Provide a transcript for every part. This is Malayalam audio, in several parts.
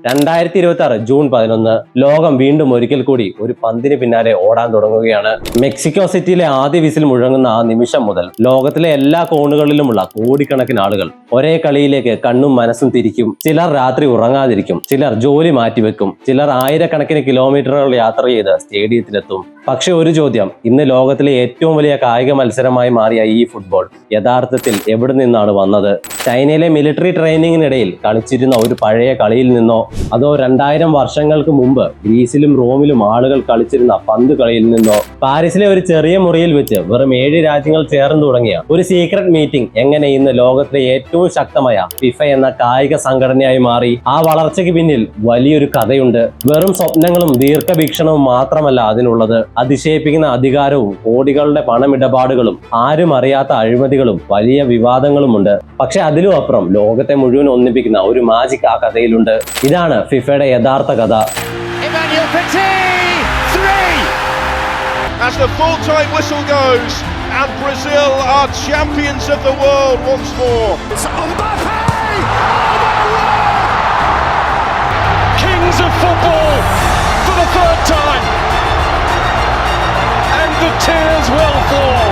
2026 ജൂൺ 11 ലോകം വീണ്ടും ഒരിക്കൽ കൂടി ഒരു പന്തിന് പിന്നാലെ ഓടാൻ തുടങ്ങുകയാണ്. മെക്സിക്കോ സിറ്റിയിലെ ആദ്യ വിസിൽ മുഴങ്ങുന്ന ആ നിമിഷം മുതൽ ലോകത്തിലെ എല്ലാ കോണുകളിലുമുള്ള കോടിക്കണക്കിന് ആളുകൾ ഒരേ കളിയിലേക്ക് കണ്ണും മനസ്സും തിരിക്കും. ചിലർ രാത്രി ഉറങ്ങാതിരിക്കും, ചിലർ ജോലി മാറ്റിവെക്കും, ചിലർ ആയിരക്കണക്കിന് കിലോമീറ്ററുകൾ യാത്ര ചെയ്ത് സ്റ്റേഡിയത്തിലെത്തും. പക്ഷെ ഒരു ചോദ്യം, ഇന്ന് ലോകത്തിലെ ഏറ്റവും വലിയ കായിക മത്സരമായി മാറിയ ഈ ഫുട്ബോൾ യഥാർത്ഥത്തിൽ എവിടെ നിന്നാണ് വന്നത്? ചൈനയിലെ മിലിറ്ററി ട്രെയിനിങ്ങിനിടയിൽ കളിച്ചിരുന്ന ഒരു പഴയ കളിയിൽ നിന്നോ, അതോ 2000 വർഷങ്ങൾക്ക് മുമ്പ് ഗ്രീസിലും റോമിലും ആളുകൾ കളിച്ചിരുന്ന പന്ത് കളിയിൽ നിന്നോ? പാരീസിലെ ഒരു ചെറിയ മുറിയിൽ വെച്ച് വെറും 7 രാജ്യങ്ങൾ ചേർന്ന് തുടങ്ങിയ ഒരു സീക്രട്ട് മീറ്റിംഗ് എങ്ങനെ ഇന്ന് ലോകത്തിലെ ഏറ്റവും ശക്തമായ ഫിഫ എന്ന കായിക സംഘടനയായി മാറി? ആ വളർച്ചയ്ക്ക് പിന്നിൽ വലിയൊരു കഥയുണ്ട്. വെറും സ്വപ്നങ്ങളും ദീർഘവീക്ഷണവും മാത്രമല്ല അതിനുള്ളത്. അതിശയിപ്പിക്കുന്ന അധികാരവും കോടികളുടെ പണമിടപാടുകളും ആരും അറിയാത്ത അഴിമതികളും വലിയ വിവാദങ്ങളുമുണ്ട്. പക്ഷെ അതിലും അപ്പുറം ലോകത്തെ മുഴുവൻ ഒന്നിപ്പിക്കുന്ന ഒരു മാജിക് ആ കഥയിലുണ്ട്. ഇതാണ് ഫിഫയുടെ യഥാർത്ഥ കഥ. As the full-time whistle goes, and Brazil are champions of the world once more. It's Mbappe! Oh my word! Kings of football for the third time, and the tears will fall.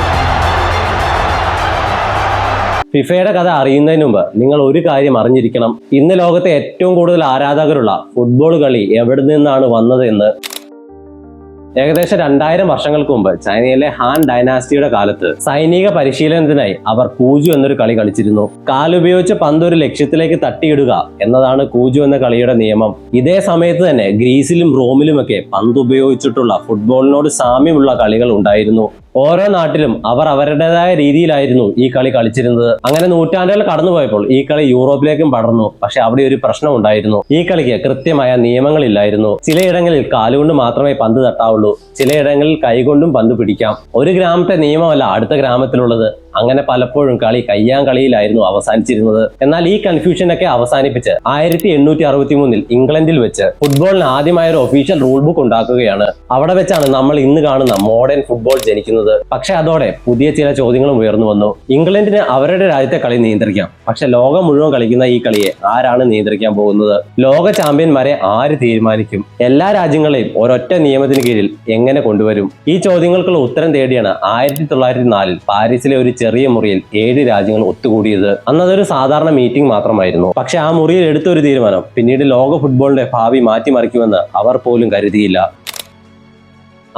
ഫിഫയുടെ കഥ അറിയുന്നതിന് മുമ്പ് നിങ്ങൾ ഒരു കാര്യം അറിഞ്ഞിരിക്കണം. ഇന്ന് ലോകത്തെ ഏറ്റവും കൂടുതൽ ആരാധകരുള്ള ഫുട്ബോൾ കളി എവിടെ നിന്നാണ് വന്നത് എന്ന്. ഏകദേശം 2000 വർഷങ്ങൾക്ക് മുമ്പ് ചൈനയിലെ ഹാൻ ഡൈനാസ്റ്റിയുടെ കാലത്ത് സൈനിക പരിശീലനത്തിനായി അവർ കൂജു എന്നൊരു കളി കളിച്ചിരുന്നു. കാലുപയോഗിച്ച് പന്ത് ഒരു ലക്ഷ്യത്തിലേക്ക് തട്ടിയിടുക എന്നതാണ് കൂജു എന്ന കളിയുടെ നിയമം. ഇതേ സമയത്ത് തന്നെ ഗ്രീസിലും റോമിലുമൊക്കെ പന്ത് ഉപയോഗിച്ചിട്ടുള്ള ഫുട്ബോളിനോട് സാമ്യമുള്ള കളികൾ ഉണ്ടായിരുന്നു. ഓരോ നാട്ടിലും അവർ അവരുടേതായ രീതിയിലായിരുന്നു ഈ കളി കളിച്ചിരുന്നത്. അങ്ങനെ നൂറ്റാണ്ടുകൾ കടന്നുപോയപ്പോൾ ഈ കളി യൂറോപ്പിലേക്കും പടർന്നു. പക്ഷെ അവിടെ ഒരു പ്രശ്നം ഉണ്ടായിരുന്നു. ഈ കളിക്ക് കൃത്യമായ നിയമങ്ങളില്ലായിരുന്നു. ചിലയിടങ്ങളിൽ കാലുകൊണ്ട് മാത്രമേ പന്ത് തട്ടാവുള്ളൂ, ചിലയിടങ്ങളിൽ കൈകൊണ്ടും പന്ത് പിടിക്കാം. ഒരു ഗ്രാമത്തെ നിയമമല്ല അടുത്ത ഗ്രാമത്തിലുള്ളത്. അങ്ങനെ പലപ്പോഴും കളി കയ്യാങ്കളിയിലായിരുന്നു അവസാനിച്ചിരുന്നത്. എന്നാൽ ഈ കൺഫ്യൂഷനൊക്കെ അവസാനിപ്പിച്ച് 1863 ഇംഗ്ലണ്ടിൽ വെച്ച് ഫുട്ബോളിന് ആദ്യമായ ഒരു ഒഫീഷ്യൽ റൂൾ ബുക്ക് ഉണ്ടാക്കുകയാണ്. അവിടെ വെച്ചാണ് നമ്മൾ ഇന്ന് കാണുന്ന മോഡേൺ ഫുട്ബോൾ ജനിക്കുന്നത്. പക്ഷെ അതോടെ പുതിയ ചില ചോദ്യങ്ങളും ഉയർന്നു വന്നു. ഇംഗ്ലണ്ടിന് അവരുടെ രാജ്യത്തെ കളി നിയന്ത്രിക്കാം, പക്ഷെ ലോകം മുഴുവൻ കളിക്കുന്ന ഈ കളിയെ ആരാണ് നിയന്ത്രിക്കാൻ പോകുന്നത്? ലോക ചാമ്പ്യന്മാരെ ആര് തീരുമാനിക്കും? എല്ലാ രാജ്യങ്ങളെയും ഒരൊറ്റ നിയമത്തിന് കീഴിൽ എങ്ങനെ കൊണ്ടുവരും? ഈ ചോദ്യങ്ങൾക്കുള്ള ഉത്തരം തേടിയാണ് 1904 പാരീസിലെ ഒരു ചെറിയ മുറിയിൽ 7 രാജ്യങ്ങൾ ഒത്തുകൂടിയത്. അന്നതൊരു സാധാരണ മീറ്റിംഗ് മാത്രമായിരുന്നു. പക്ഷെ ആ മുറിയിൽ എടുത്തൊരു തീരുമാനം പിന്നീട് ലോക ഫുട്ബോളിന്റെ ഭാവി മാറ്റിമറിക്കുമെന്ന് അവർ പോലും കരുതിയില്ല.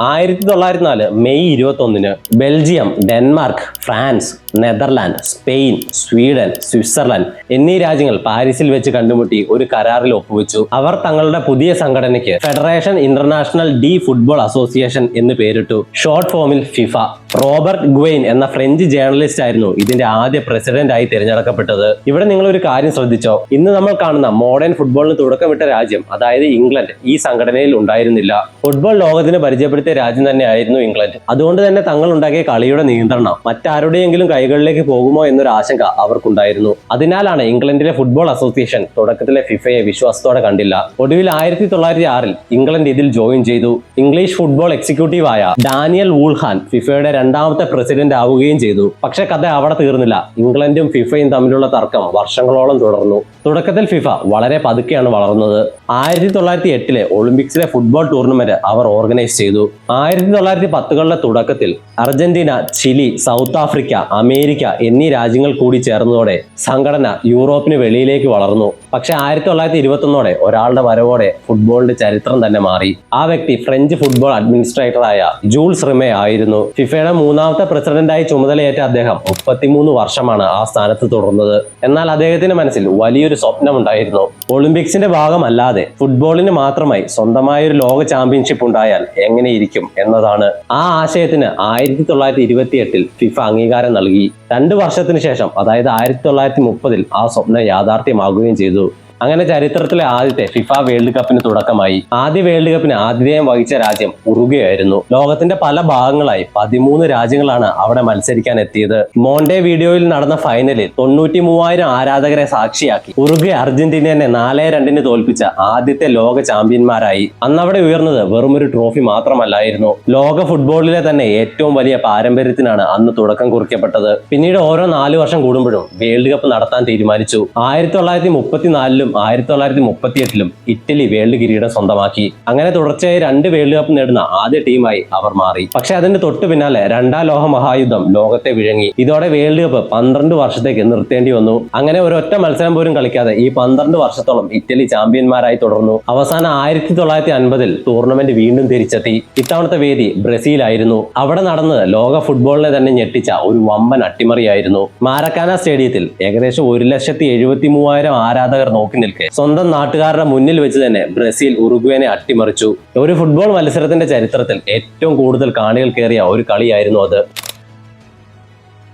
1904 May 21 Belgium, Denmark, France, Netherland, Spain, Sweden, Switzerland എന്നീ രാജ്യങ്ങൾ പാരീസിൽ വെച്ച് കണ്ടുമുട്ടി ഒരു കരാറിൽ ഒപ്പുവെച്ചു. അവർ തങ്ങളുടെ പുതിയ സംഘടനയ്ക്ക് federation international D football association എന്ന് പേരിട്ടു. ഷോർട്ട് ഫോമിൽ ഫിഫ. റോബർട്ട് ഗുവെയ്ൻ എന്ന ഫ്രഞ്ച് ജേർണലിസ്റ്റ് ആയിരുന്നു ഇതിന്റെ ആദ്യ പ്രസിഡന്റ് ആയി തിരഞ്ഞെടുക്കപ്പെട്ടത്. ഇവിടെ നിങ്ങൾ ഒരു കാര്യം ശ്രദ്ധിച്ചോ? ഇന്ന് നമ്മൾ കാണുന്ന മോഡേൺ ഫുട്ബോളിന് തുടക്കമിട്ട രാജ്യം, അതായത് ഇംഗ്ലണ്ട്, ഈ സംഘടനയിൽ ഉണ്ടായിരുന്നില്ല. ഫുട്ബോൾ ലോകത്തിന് പരിചയപ്പെടുത്തിയ രാജ്യം തന്നെയായിരുന്നു ഇംഗ്ലണ്ട്. അതുകൊണ്ട് തന്നെ തങ്ങൾ ഉണ്ടാക്കിയ കളിയുടെ നിയന്ത്രണം മറ്റാരുടെയെങ്കിലും കൈകളിലേക്ക് പോകുമോ എന്നൊരു ആശങ്ക അവർക്കുണ്ടായിരുന്നു. അതിനാലാണ് ഇംഗ്ലണ്ടിലെ ഫുട്ബോൾ അസോസിയേഷൻ തുടക്കത്തിലെ ഫിഫയെ വിശ്വാസത്തോടെ കണ്ടില്ല. ഒടുവിൽ 1906 ഇംഗ്ലണ്ട് ഇതിൽ ജോയിൻ ചെയ്തു. ഇംഗ്ലീഷ് ഫുട്ബോൾ എക്സിക്യൂട്ടീവ് ആയ ഡാനിയൽ വൂൾഹാൻ ഫിഫയുടെ 2ാമത്തെ പ്രസിഡന്റ് ആവുകയും ചെയ്തു. പക്ഷെ കഥ അവിടെ തീർന്നില്ല. ഇംഗ്ലണ്ടും ഫിഫയും തമ്മിലുള്ള തർക്കം വർഷങ്ങളോളം തുടർന്നു. തുടക്കത്തിൽ ഫിഫ വളരെ പതുക്കെയാണ് വളർന്നത്. 1908 ഒളിമ്പിക്സിലെ ഫുട്ബോൾ ടൂർണമെന്റ് അവർ ഓർഗനൈസ് ചെയ്തു. 1910കളുടെ തുടക്കത്തിൽ Argentina, Chile, south Africa, America എന്നീ രാജ്യങ്ങൾ കൂടി ചേർന്നതോടെ സംഘടന യൂറോപ്പിന് വെളിയിലേക്ക് വളർന്നു. പക്ഷെ 1921 ഒരാളുടെ വരവോടെ ഫുട്ബോളിന്റെ ചരിത്രം തന്നെ മാറി. ആ വ്യക്തി ഫ്രഞ്ച് ഫുട്ബോൾ അഡ്മിനിസ്ട്രേറ്ററായ ജൂൾസ് റിമെ ആയിരുന്നു. ഫിഫയുടെ 3ാമത്തെ പ്രസിഡന്റായി ചുമതലയേറ്റ അദ്ദേഹം 33 വർഷമാണ് ആ സ്ഥാനത്ത് തുടർന്നത്. എന്നാൽ അദ്ദേഹത്തിന്റെ മനസ്സിൽ വലിയൊരു സ്വപ്നമുണ്ടായിരുന്നു. ഒളിമ്പിക്സിന്റെ ഭാഗമല്ലാതെ ഫുട്ബോളിന് മാത്രമായി സ്വന്തമായൊരു ലോക ചാമ്പ്യൻഷിപ്പ് ഉണ്ടായാൽ എങ്ങനെയിരിക്കും എന്നതാണ്. ആ ആശയത്തിന് 1928 ഫിഫ അംഗീകാരം നൽകി. 2 വർഷത്തിന് ശേഷം, അതായത് 1930 ആ സ്വപ്നം യാഥാർത്ഥ്യമാകുകയും ചെയ്തു. അങ്ങനെ ചരിത്രത്തിലെ ആദ്യത്തെ ഫിഫ വേൾഡ് കപ്പിന് തുടക്കമായി. ആദ്യ വേൾഡ് കപ്പിന് ആതിഥേയം വഹിച്ച രാജ്യം ഉറുഗ്വേ ആയിരുന്നു. ലോകത്തിന്റെ പല ഭാഗങ്ങളായി 13 രാജ്യങ്ങളാണ് അവിടെ മത്സരിക്കാൻ എത്തിയത്. മോണ്ടെ വീഡിയോയിൽ നടന്ന ഫൈനലിൽ 93,000 ആരാധകരെ സാക്ഷിയാക്കി ഉറുഗ്വേ അർജന്റീനയെ 4-2 തോൽപ്പിച്ച ആദ്യത്തെ ലോക ചാമ്പ്യന്മാരായി. അന്നവിടെ ഉയർന്നത് വെറുമൊരു ട്രോഫി മാത്രമല്ലായിരുന്നു. ലോക ഫുട്ബോളിലെ തന്നെ ഏറ്റവും വലിയ പാരമ്പര്യത്തിനാണ് അന്ന് തുടക്കം കുറിക്കപ്പെട്ടത്. പിന്നീട് ഓരോ 4 വർഷം കൂടുമ്പോഴും വേൾഡ് കപ്പ് നടത്താൻ തീരുമാനിച്ചു. 1934 1938 ഇറ്റലി വേൾഡ് കിരീടം സ്വന്തമാക്കി. അങ്ങനെ തുടർച്ചയായി 2 വേൾഡ് കപ്പ് നേടുന്ന ആദ്യ ടീമായി അവർ മാറി. പക്ഷെ അതിന്റെ തൊട്ടു പിന്നാലെ രണ്ടാം ലോക മഹായുദ്ധം ലോകത്തെ വിഴുങ്ങി. ഇതോടെ വേൾഡ് കപ്പ് 12 വർഷത്തേക്ക് നിർത്തേണ്ടി വന്നു. അങ്ങനെ ഒരൊറ്റ മത്സരം പോലും കളിക്കാതെ ഈ 12 വർഷത്തോളം ഇറ്റലി ചാമ്പ്യന്മാരായി തുടർന്നു. അവസാനം 1950 ടൂർണമെന്റ് വീണ്ടും തിരിച്ചെത്തി. ഇത്തവണത്തെ വേദി ബ്രസീലായിരുന്നു. അവിടെ നടന്നത് ലോക ഫുട്ബോളിനെ തന്നെ ഞെട്ടിച്ച ഒരു വമ്പൻ അട്ടിമറിയായിരുന്നു. മാരക്കാന സ്റ്റേഡിയത്തിൽ ഏകദേശം 1,73,000 ആരാധകർ നോക്കി നിൽക്കെ സ്വന്തം നാട്ടുകാരുടെ മുന്നിൽ വെച്ച് തന്നെ ബ്രസീൽ ഉറുഗ്വേനെ അട്ടിമറിച്ചു. ഒരു ഫുട്ബോൾ മത്സരത്തിന്റെ ചരിത്രത്തിൽ ഏറ്റവും കൂടുതൽ കാണികൾ കയറിയ ഒരു കളിയായിരുന്നു അത്.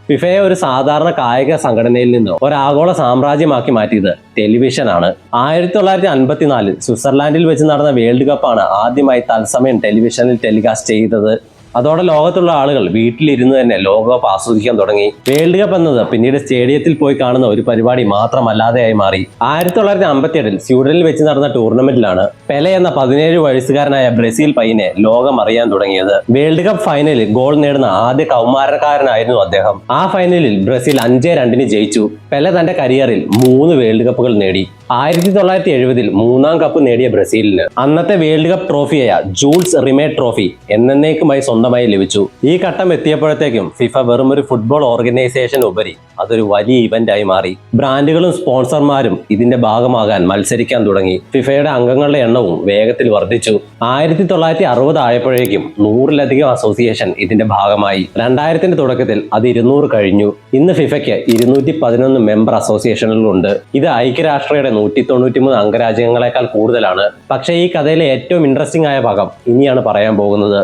ഫിഫയെ ഒരു സാധാരണ കായിക സംഘടനയിൽ നിന്ന് ഒരാഗോള സാമ്രാജ്യമാക്കി മാറ്റിയത് ടെലിവിഷനാണ്. 1954 സ്വിറ്റ്സർലാൻഡിൽ വെച്ച് നടന്ന വേൾഡ് കപ്പാണ് ആദ്യമായി തത്സമയം ടെലിവിഷനിൽ ടെലികാസ്റ്റ് ചെയ്തത്. അതോടെ ലോകത്തുള്ള ആളുകൾ വീട്ടിലിരുന്ന് തന്നെ ലോകകപ്പ് ആസ്വദിക്കാൻ തുടങ്ങി. വേൾഡ് കപ്പ് എന്നത് പിന്നീട് സ്റ്റേഡിയത്തിൽ പോയി കാണുന്ന ഒരു പരിപാടി മാത്രമല്ലാതെയായി മാറി. 1957 സ്വീഡനിൽ വെച്ച് നടന്ന ടൂർണമെന്റിലാണ് പെലെ എന്ന 17 വയസ്സുകാരനായ ബ്രസീൽ പയ്യനെ ലോകം അറിയാൻ തുടങ്ങിയത്. വേൾഡ് കപ്പ് ഫൈനലിൽ ഗോൾ നേടുന്ന ആദ്യ കൗമാരക്കാരനായിരുന്നു അദ്ദേഹം. ആ ഫൈനലിൽ ബ്രസീൽ 5-2 ജയിച്ചു. പെലെ തന്റെ കരിയറിൽ 3 വേൾഡ് കപ്പുകൾ നേടി. 1970 3ാം കപ്പ് നേടിയ ബ്രസീലിന് അന്നത്തെ വേൾഡ് കപ്പ് ട്രോഫിയായ ജൂൾസ് റിമേ ട്രോഫി എന്നേക്കുമായി സ്വന്തമായി ലഭിച്ചു. ഈ ഘട്ടം എത്തിയപ്പോഴത്തേക്കും ഫിഫ വെറും ഒരു ഫുട്ബോൾ ഓർഗനൈസേഷൻ ഉപരി അതൊരു വലിയ ഇവന്റ് ആയി മാറി. ബ്രാൻഡുകളും സ്പോൺസർമാരും ഇതിന്റെ ഭാഗമാകാൻ മത്സരിക്കാൻ തുടങ്ങി. ഫിഫയുടെ അംഗങ്ങളുടെ എണ്ണവും വേഗത്തിൽ വർദ്ധിച്ചു. 1960 ആയപ്പോഴേക്കും 100-ലധികം അസോസിയേഷൻ ഇതിന്റെ ഭാഗമായി. 2000ന്റെ തുടക്കത്തിൽ അത് 200 കഴിഞ്ഞു. ഇന്ന് ഫിഫയ്ക്ക് 211 മെമ്പർ അസോസിയേഷനുകളുണ്ട്. ഇത് ഐക്യരാഷ്ട്രയുടെ 193 അംഗരാജ്യങ്ങളെക്കാൾ കൂടുതലാണ്. പക്ഷേ ഈ കഥയിലെ ഏറ്റവും ഇൻട്രസ്റ്റിംഗ് ആയ ഭാഗം ഇനിയാണ് പറയാൻ പോകുന്നത്.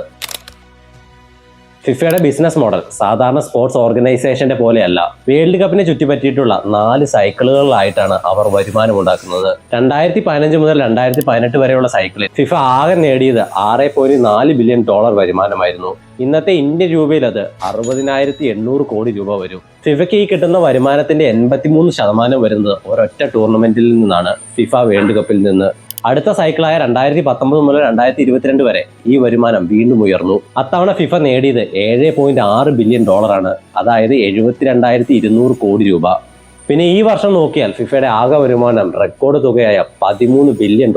ഫിഫയുടെ ബിസിനസ് മോഡൽ സാധാരണ സ്പോർട്സ് ഓർഗനൈസേഷന്റെ പോലെയല്ല. വേൾഡ് കപ്പിനെ ചുറ്റിപ്പറ്റിയിട്ടുള്ള 4 സൈക്കിളുകളിലായിട്ടാണ് അവർ വരുമാനം ഉണ്ടാക്കുന്നത്. 2015 മുതൽ 2018 വരെയുള്ള സൈക്കിളിൽ ഫിഫ ആകെ നേടിയത് $6.4 ബില്യൺ വരുമാനമായിരുന്നു. ഇന്നത്തെ ഇന്ത്യൻ രൂപയിൽ അത് 60,800 കോടി രൂപ വരും. ഫിഫയ്ക്ക് ഈ കിട്ടുന്ന വരുമാനത്തിന്റെ 83% വരുന്നത് ഒരൊറ്റ ടൂർണമെന്റിൽ നിന്നാണ്, ഫിഫ വേൾഡ് കപ്പിൽ നിന്ന്. അടുത്ത സൈക്കിളായ 2019 മുതൽ 2022 വരെ ഈ വരുമാനം വീണ്ടും ഉയർന്നു. അത്തവണ ഫിഫ നേടിയത് $7.6 ബില്യൺ, അതായത് 72,200 കോടി രൂപ. പിന്നെ ഈ വർഷം നോക്കിയാൽ ഫിഫയുടെ ആകെ വരുമാനം റെക്കോർഡ് തുകയായ $13 ബില്യൺ,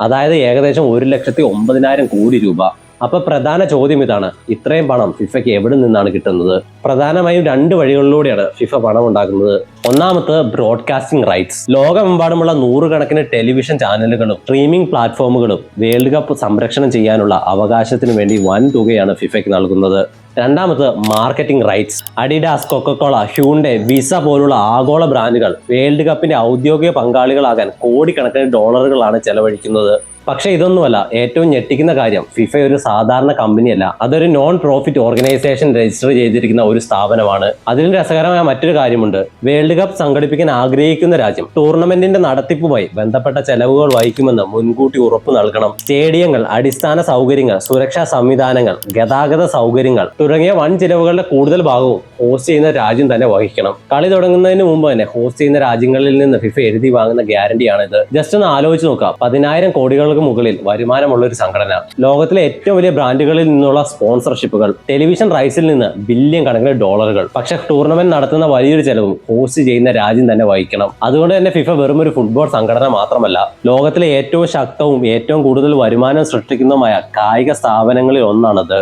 അതായത് ഏകദേശം 1,09,000 കോടി രൂപ. അപ്പൊ പ്രധാന ചോദ്യം ഇതാണ്, ഇത്രയും പണം ഫിഫയ്ക്ക് എവിടെ നിന്നാണ് കിട്ടുന്നത്? പ്രധാനമായും 2 വഴികളിലൂടെയാണ് ഫിഫ പണം ഉണ്ടാക്കുന്നത്. ഒന്നാമത്തെ ബ്രോഡ്കാസ്റ്റിംഗ് റൈറ്റ്സ്. ലോകമെമ്പാടുമുള്ള 100 കണക്കിന് ടെലിവിഷൻ ചാനലുകളും സ്ട്രീമിംഗ് പ്ലാറ്റ്ഫോമുകളും വേൾഡ് കപ്പ് സംരക്ഷണം ചെയ്യാനുള്ള അവകാശത്തിന് വേണ്ടി വൻ തുകയാണ് ഫിഫയ്ക്ക് നൽകുന്നത്. രണ്ടാമത് marketing rights. Adidas, Coca Cola, Hyundai, Visa പോലുള്ള ആഗോള ബ്രാൻഡുകൾ വേൾഡ് കപ്പിന്റെ ഔദ്യോഗിക പങ്കാളികളാകാൻ കോടിക്കണക്കിന് ഡോളറുകളാണ് ചെലവഴിക്കുന്നത്. പക്ഷേ ഇതൊന്നുമല്ല ഏറ്റവും ഞെട്ടിക്കുന്ന കാര്യം, ഫിഫ ഒരു സാധാരണ കമ്പനിയല്ല, അതൊരു നോൺ പ്രോഫിറ്റ് ഓർഗനൈസേഷൻ രജിസ്റ്റർ ചെയ്തിരിക്കുന്ന ഒരു സ്ഥാപനമാണ്. അതിലും രസകരമായ മറ്റൊരു കാര്യമുണ്ട്. വേൾഡ് കപ്പ് സംഘടിപ്പിക്കാൻ ആഗ്രഹിക്കുന്ന രാജ്യം ടൂർണമെന്റിന്റെ നടത്തിപ്പുമായി ബന്ധപ്പെട്ട ചെലവുകൾ വഹിക്കുമെന്ന് മുൻകൂട്ടി ഉറപ്പ് നൽകണം. സ്റ്റേഡിയങ്ങൾ, അടിസ്ഥാന സൗകര്യങ്ങൾ, സുരക്ഷാ സംവിധാനങ്ങൾ, ഗതാഗത സൗകര്യങ്ങൾ തുടങ്ങിയ വൻ ചിലവുകളുടെ കൂടുതൽ ഭാഗവും ഹോസ്റ്റ് ചെയ്യുന്ന രാജ്യം തന്നെ വഹിക്കണം. കളി തുടങ്ങുന്നതിന് മുമ്പ് തന്നെ ഹോസ്റ്റ് ചെയ്യുന്ന രാജ്യങ്ങളിൽ നിന്ന് ഫിഫ എഴുതി വാങ്ങുന്ന ഗ്യാരണ്ടിയാണിത്. ജസ്റ്റ് ഒന്ന് ആലോചിച്ച് നോക്കാം, 10,000 കോടികൾക്ക് മുകളിൽ വരുമാനമുള്ള ഒരു സംഘടന, ലോകത്തിലെ ഏറ്റവും വലിയ ബ്രാൻഡുകളിൽ നിന്നുള്ള സ്പോൺസർഷിപ്പുകൾ, ടെലിവിഷൻ റൈറ്റ്സിൽ നിന്ന് ബില്യൺ കണക്കിന് ഡോളറുകൾ. പക്ഷെ ടൂർണമെന്റ് നടത്തുന്ന വലിയൊരു ചെലവും ഹോസ്റ്റ് ചെയ്യുന്ന രാജ്യം തന്നെ വഹിക്കണം. അതുകൊണ്ട് തന്നെ ഫിഫ വെറും ഒരു ഫുട്ബോൾ സംഘടന മാത്രമല്ല, ലോകത്തിലെ ഏറ്റവും ശക്തവും ഏറ്റവും കൂടുതൽ വരുമാനം സൃഷ്ടിക്കുന്നതുമായ കായിക സ്ഥാപനങ്ങളിൽ ഒന്നാണത്.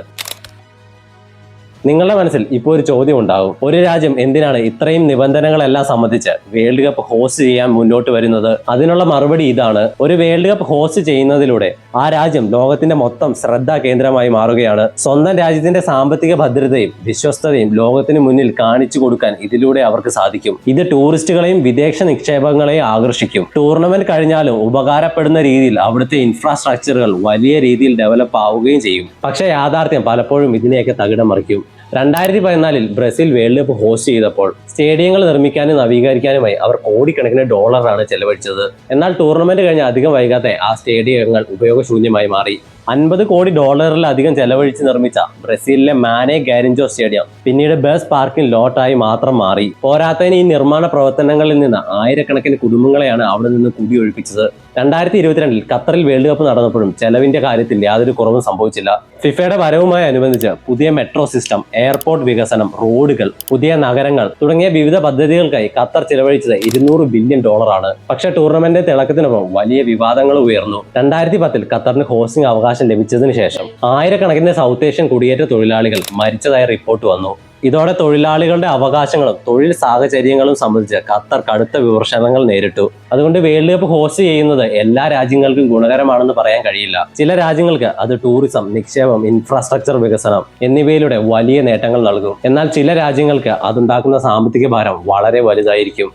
നിങ്ങളുടെ മനസ്സിൽ ഇപ്പോൾ ഒരു ചോദ്യം ഉണ്ടാകും, ഒരു രാജ്യം എന്തിനാണ് ഇത്രയും നിബന്ധനകളെല്ലാം സംബന്ധിച്ച് വേൾഡ് കപ്പ് ഹോസ്റ്റ് ചെയ്യാൻ മുന്നോട്ട് വരുന്നത്? അതിനുള്ള മറുപടി ഇതാണ്, ഒരു വേൾഡ് കപ്പ് ഹോസ്റ്റ് ചെയ്യുന്നതിലൂടെ ആ രാജ്യം ലോകത്തിന്റെ മൊത്തം ശ്രദ്ധാ കേന്ദ്രമായി മാറുകയാണ്. സ്വന്തം രാജ്യത്തിന്റെ സാമ്പത്തിക ഭദ്രതയും വിശ്വസ്തതയും ലോകത്തിന് മുന്നിൽ കാണിച്ചു കൊടുക്കാൻ ഇതിലൂടെ അവർക്ക് സാധിക്കും. ഇത് ടൂറിസ്റ്റുകളെയും വിദേശ നിക്ഷേപങ്ങളെയും ആകർഷിക്കും. ടൂർണമെന്റ് കഴിഞ്ഞാലും ഉപകാരപ്പെടുന്ന രീതിയിൽ അവിടുത്തെ ഇൻഫ്രാസ്ട്രക്ചറുകൾ വലിയ രീതിയിൽ ഡെവലപ്പ് ആവുകയും ചെയ്യും. പക്ഷേ യാഥാർത്ഥ്യം പലപ്പോഴും ഇതിനെയൊക്കെ തകിടം മറിക്കും. 2014 ബ്രസീൽ വേൾഡ് കപ്പ് ഹോസ്റ്റ് ചെയ്തപ്പോൾ സ്റ്റേഡിയങ്ങൾ നിർമ്മിക്കാനും നവീകരിക്കാനുമായി അവർ കോടിക്കണക്കിന് ഡോളറാണ് ചെലവഴിച്ചത്. എന്നാൽ ടൂർണമെന്റ് കഴിഞ്ഞ് അധികം വൈകാതെ ആ സ്റ്റേഡിയങ്ങൾ ഉപയോഗശൂന്യമായി മാറി. $50 കോടി ചെലവഴിച്ച് നിർമ്മിച്ച ബ്രസീലിലെ മാനെ ഗാരിഞ്ചോ സ്റ്റേഡിയം പിന്നീട് ബസ് പാർക്കിംഗ് ലോട്ടായി മാത്രം മാറി. പോരാത്തതിന് ഈ നിർമ്മാണ പ്രവർത്തനങ്ങളിൽ നിന്ന് ആയിരക്കണക്കിന് കുടുംബങ്ങളെയാണ് അവിടെ നിന്ന് കുടിയൊഴിപ്പിച്ചത്. 2022 ഖത്തറിൽ വേൾഡ് കപ്പ് നടന്നപ്പോഴും ചെലവിന്റെ കാര്യത്തിൽ യാതൊരു കുറവും സംഭവിച്ചില്ല. ഫിഫയുടെ വരവുമായി അനുബന്ധിച്ച് പുതിയ മെട്രോ സിസ്റ്റം, എയർപോർട്ട് വികസനം, റോഡുകൾ, പുതിയ നഗരങ്ങൾ തുടങ്ങിയ വിവിധ പദ്ധതികൾക്കായി ഖത്തർ ചിലവഴിച്ചത് $200 ബില്യൺ. പക്ഷേ ടൂർണമെന്റ് തിളക്കത്തിനൊപ്പം വലിയ വിവാദങ്ങൾ ഉയർന്നു. 2010 ഖത്തറിന് ഹോസ്റ്റിംഗ് അവകാശം ലഭിച്ചതിന് ശേഷം ആയിരക്കണക്കിന് സൗത്ത് ഏഷ്യൻ കുടിയേറ്റ തൊഴിലാളികൾ മരിച്ചതായി റിപ്പോർട്ട് വന്നു. ഇതോടെ തൊഴിലാളികളുടെ അവകാശങ്ങളും തൊഴിൽ സാഹചര്യങ്ങളും സംബന്ധിച്ച് ഖത്തർ കടുത്ത വിമർശനങ്ങൾ നേരിട്ടു. അതുകൊണ്ട് വേൾഡ് കപ്പ് ഹോസ്റ്റ് ചെയ്യുന്നത് എല്ലാ രാജ്യങ്ങൾക്കും ഗുണകരമാണെന്ന് പറയാൻ കഴിയില്ല. ചില രാജ്യങ്ങൾക്ക് അത് ടൂറിസം, നിക്ഷേപം, ഇൻഫ്രാസ്ട്രക്ചർ വികസനം എന്നിവയിലൂടെ വലിയ നേട്ടങ്ങൾ നൽകും. എന്നാൽ ചില രാജ്യങ്ങൾക്ക് അതുണ്ടാക്കുന്ന സാമ്പത്തിക ഭാരം വളരെ വലുതായിരിക്കും.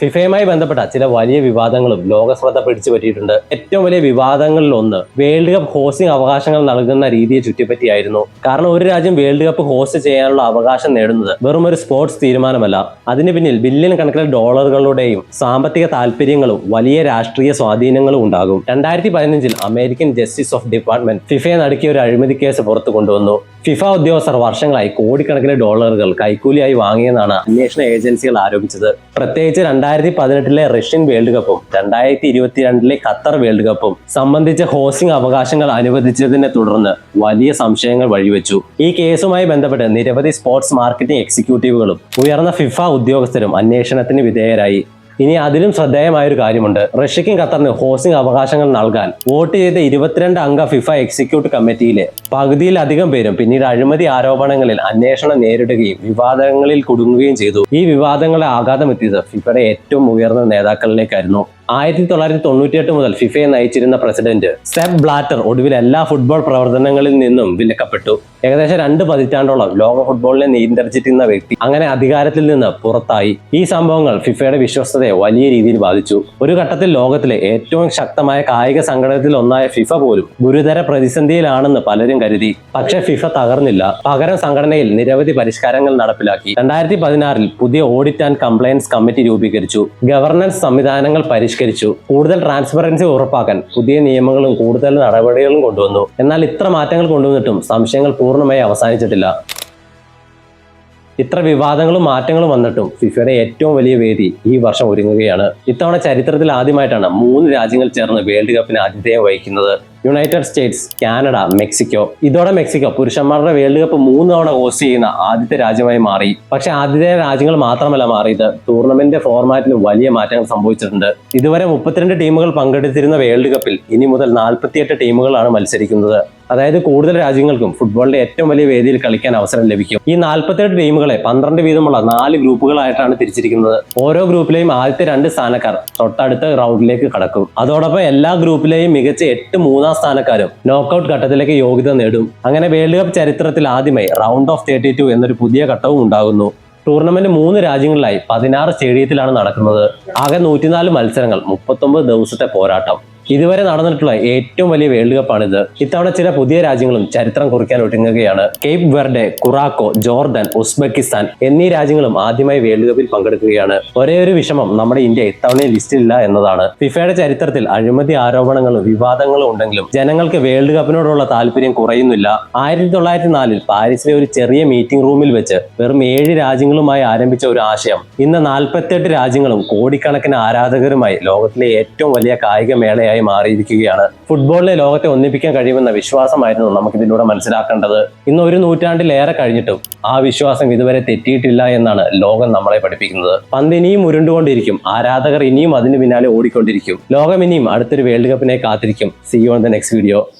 ഫിഫയുമായി ബന്ധപ്പെട്ട ചില വലിയ വിവാദങ്ങളും ലോക ശ്രദ്ധ പിടിച്ചു പറ്റിയിട്ടുണ്ട്. ഏറ്റവും വലിയ വിവാദങ്ങളിൽ ഒന്ന് വേൾഡ് കപ്പ് ഹോസ്റ്റിംഗ് അവകാശങ്ങൾ നൽകുന്ന രീതിയെ ചുറ്റിപ്പറ്റിയായിരുന്നു. കാരണം ഒരു രാജ്യം വേൾഡ് കപ്പ് ഹോസ്റ്റ് ചെയ്യാനുള്ള അവകാശം നേടുന്നത് വെറും ഒരു സ്പോർട്സ് തീരുമാനമല്ല. അതിന് പിന്നിൽ ബില്യൺ കണക്കിന് ഡോളറുകളുടെയും സാമ്പത്തിക താല്പര്യങ്ങളും വലിയ രാഷ്ട്രീയ സ്വാധീനങ്ങളും ഉണ്ടാകും. 2015 അമേരിക്കൻ ജസ്റ്റിസ് ഓഫ് ഡിപ്പാർട്ട്മെന്റ് ഫിഫയെ നടുക്കിയ ഒരു അഴിമതി കേസ് പുറത്തു കൊണ്ടുവന്നു. ഫിഫ ഉദ്യോഗസ്ഥർ വർഷങ്ങളായി കോടിക്കണക്കിന് ഡോളറുകൾ കൈക്കൂലിയായി വാങ്ങിയെന്നാണ് അന്വേഷണ ഏജൻസികൾ ആരോപിച്ചത്. പ്രത്യേകിച്ച് 2018 റഷ്യൻ വേൾഡ് കപ്പും 2022 ഖത്തർ വേൾഡ് കപ്പും സംബന്ധിച്ച ഹോസ്റ്റിംഗ് അവകാശങ്ങൾ അനുവദിച്ചതിനെ തുടർന്ന് വലിയ സംശയങ്ങൾ വഴിവെച്ചു. ഈ കേസുമായി ബന്ധപ്പെട്ട് നിരവധി സ്പോർട്സ് മാർക്കറ്റിംഗ് എക്സിക്യൂട്ടീവുകളും ഉയർന്ന ഫിഫ ഉദ്യോഗസ്ഥരും അന്വേഷണത്തിന് വിധേയരായി. ഇനി അതിലും ശ്രദ്ധേയമായൊരു കാര്യമുണ്ട്. റഷ്യക്കും ഖത്തറിന് ഹോസ്റ്റിംഗ് അവകാശങ്ങൾ നൽകാൻ വോട്ട് ചെയ്ത 22 അംഗ ഫിഫ എക്സിക്യൂട്ടീവ് കമ്മിറ്റിയിലെ പകുതിയിലധികം പേരും പിന്നീട് അഴിമതി ആരോപണങ്ങളിൽ അന്വേഷണം നേരിടുകയും വിവാദങ്ങളിൽ കുടുങ്ങുകയും ചെയ്തു. ഈ വിവാദങ്ങളെ ആഘാതമെത്തിയത് ഫിഫയുടെ ഏറ്റവും ഉയർന്ന നേതാക്കളിലേക്കായിരുന്നു. 1998 മുതൽ ഫിഫയെ നയിച്ചിരുന്ന പ്രസിഡന്റ് സെപ്പ് ബ്ലാറ്റർ ഒടുവിൽ എല്ലാ ഫുട്ബോൾ പ്രവർത്തനങ്ങളിൽ നിന്നും വിലക്കപ്പെട്ടു. ഏകദേശം 2 പതിറ്റാണ്ടോളം ലോക ഫുട്ബോളിനെ നിയന്ത്രിച്ചിരുന്ന വ്യക്തി അങ്ങനെ അധികാരത്തിൽ നിന്ന് പുറത്തായി. ഈ സംഭവങ്ങൾ ഫിഫയുടെ വിശ്വസ്തതയെ വലിയ രീതിയിൽ ബാധിച്ചു. ഒരു ഘട്ടത്തിൽ ലോകത്തിലെ ഏറ്റവും ശക്തമായ കായിക സംഘടനത്തിൽ ഒന്നായ ഫിഫ പോലും ഗുരുതര പ്രതിസന്ധിയിലാണെന്ന് പലരും കരുതി. പക്ഷേ ഫിഫ തകർന്നില്ല. പകരം സംഘടനയിൽ നിരവധി പരിഷ്കാരങ്ങൾ നടപ്പിലാക്കി. 2016 പുതിയ ഓഡിറ്റ് ആൻഡ് കംപ്ലയൻസ് കമ്മിറ്റി രൂപീകരിച്ചു. ഗവർണൻസ് സംവിധാനങ്ങൾ പരിഷ്കരിച്ചു. കൂടുതൽ ട്രാൻസ്പെറൻസി ഉറപ്പാക്കാൻ പുതിയ നിയമങ്ങളും കൂടുതൽ നടപടികളും കൊണ്ടുവന്നു. എന്നാൽ ഇത്ര മാറ്റങ്ങൾ കൊണ്ടുവന്നിട്ടും സംശയങ്ങൾ പൂർണ്ണമായി അവസാനിച്ചിട്ടില്ല. ഇത്ര വിവാദങ്ങളും മാറ്റങ്ങളും വന്നിട്ടും ഫിഫയുടെ ഏറ്റവും വലിയ വേദി ഈ വർഷം ഒരുങ്ങുകയാണ്. ഇത്തവണ ചരിത്രത്തിൽ ആദ്യമായിട്ടാണ് 3 രാജ്യങ്ങൾ ചേർന്ന് വേൾഡ് കപ്പിന് ആതിഥേയം വഹിക്കുന്നത്. United States, Canada, Mexico. ഇതോടെ മെക്സിക്കോ പുരുഷന്മാരുടെ വേൾഡ് കപ്പ് 3 തവണ ഹോസ്റ്റ് ചെയ്യുന്ന ആദ്യത്തെ രാജ്യമായി മാറി. പക്ഷേ ആദ്യത്തെ രാജ്യങ്ങൾ മാത്രമല്ല മാറിയത്, ടൂർണമെന്റ് ഫോർമാറ്റിൽ വലിയ മാറ്റങ്ങൾ സംഭവിച്ചിട്ടുണ്ട്. ഇതുവരെ 32 ടീമുകൾ പങ്കെടുത്തിരുന്ന വേൾഡ് കപ്പിൽ ഇനി മുതൽ 48 ടീമുകളാണ് മത്സരിക്കുന്നത്. അതായത് കൂടുതൽ രാജ്യങ്ങൾക്കും ഫുട്ബോളിന്റെ ഏറ്റവും വലിയ വേദിയിൽ കളിക്കാൻ അവസരം ലഭിക്കും. ഈ 48 ടീമുകളെ 12 വീതമുള്ള 4 ഗ്രൂപ്പുകളായിട്ടാണ് തിരിച്ചിരിക്കുന്നത്. ഓരോ ഗ്രൂപ്പിലെയും ആദ്യത്തെ 2 സ്ഥാനക്കാർ തൊട്ടടുത്ത റൗണ്ടിലേക്ക് കടക്കും. അതോടൊപ്പം എല്ലാ ഗ്രൂപ്പിലെയും മികച്ച 8 മൂന്നാം സ്ഥാനക്കാരും നോക്കൌട്ട് ഘട്ടത്തിലേക്ക് യോഗ്യത നേടും. അങ്ങനെ വേൾഡ് കപ്പ് ചരിത്രത്തിൽ ആദ്യമായി റൗണ്ട് ഓഫ് 32 എന്നൊരു പുതിയ ഘട്ടവും ഉണ്ടാകുന്നു. ടൂർണമെന്റ് 3 രാജ്യങ്ങളിലായി 16 സ്റ്റേഡിയത്തിലാണ് നടക്കുന്നത്. ആകെ 104 മത്സരങ്ങൾ, 39 ദിവസത്തെ പോരാട്ടം. ഇതുവരെ നടന്നിട്ടുള്ള ഏറ്റവും വലിയ വേൾഡ് കപ്പാണിത്. ഇത്തവണ ചില പുതിയ രാജ്യങ്ങളും ചരിത്രം കുറിക്കാൻ ഒരുങ്ങുകയാണ്. കേപ്പ് വെർഡെ, കുറാക്കോ, ജോർദാൻ, ഉസ്ബെക്കിസ്ഥാൻ എന്നീ രാജ്യങ്ങളും ആദ്യമായി വേൾഡ് കപ്പിൽ പങ്കെടുക്കുകയാണ്. ഒരേ ഒരു വിഷമം നമ്മുടെ ഇന്ത്യ ഇത്തവണ ലിസ്റ്റിലില്ല എന്നതാണ്. ഫിഫയുടെ ചരിത്രത്തിൽ അഴിമതി ആരോപണങ്ങളും വിവാദങ്ങളും ഉണ്ടെങ്കിലും ജനങ്ങൾക്ക് വേൾഡ് കപ്പിനോടുള്ള താല്പര്യം കുറയുന്നില്ല. 1904 പാരീസിലെ ഒരു ചെറിയ മീറ്റിംഗ് റൂമിൽ വെച്ച് വെറും 7 രാജ്യങ്ങളുമായി ആരംഭിച്ച ഒരു ആശയം ഇന്ന് 48 രാജ്യങ്ങളും കോടിക്കണക്കിന് ആരാധകരുമായി ലോകത്തിലെ ഏറ്റവും വലിയ കായിക മേളയായി മാറിയിരിക്കുകയാണ്. ഫുട്ബോളിലെ ലോകത്തെ ഒന്നിപ്പിക്കാൻ കഴിയുമെന്ന വിശ്വാസമായിരുന്നു നമുക്കിതിലൂടെ മനസ്സിലാക്കേണ്ടത്. ഇന്ന് 1 നൂറ്റാണ്ടിലേറെ കഴിഞ്ഞിട്ടും ആ വിശ്വാസം ഇതുവരെ തെറ്റിയിട്ടില്ല എന്നാണ് ലോകം നമ്മളെ പഠിപ്പിക്കുന്നത്. പന്ത് ഇനിയും ഉരുണ്ടുകൊണ്ടിരിക്കും, ആരാധകർ ഇനിയും അതിന് പിന്നാലെ ഓടിക്കൊണ്ടിരിക്കും. ലോകം ഇനിയും അടുത്തൊരു വേൾഡ് കപ്പിനെ കാത്തിരിക്കും. See you on the next video.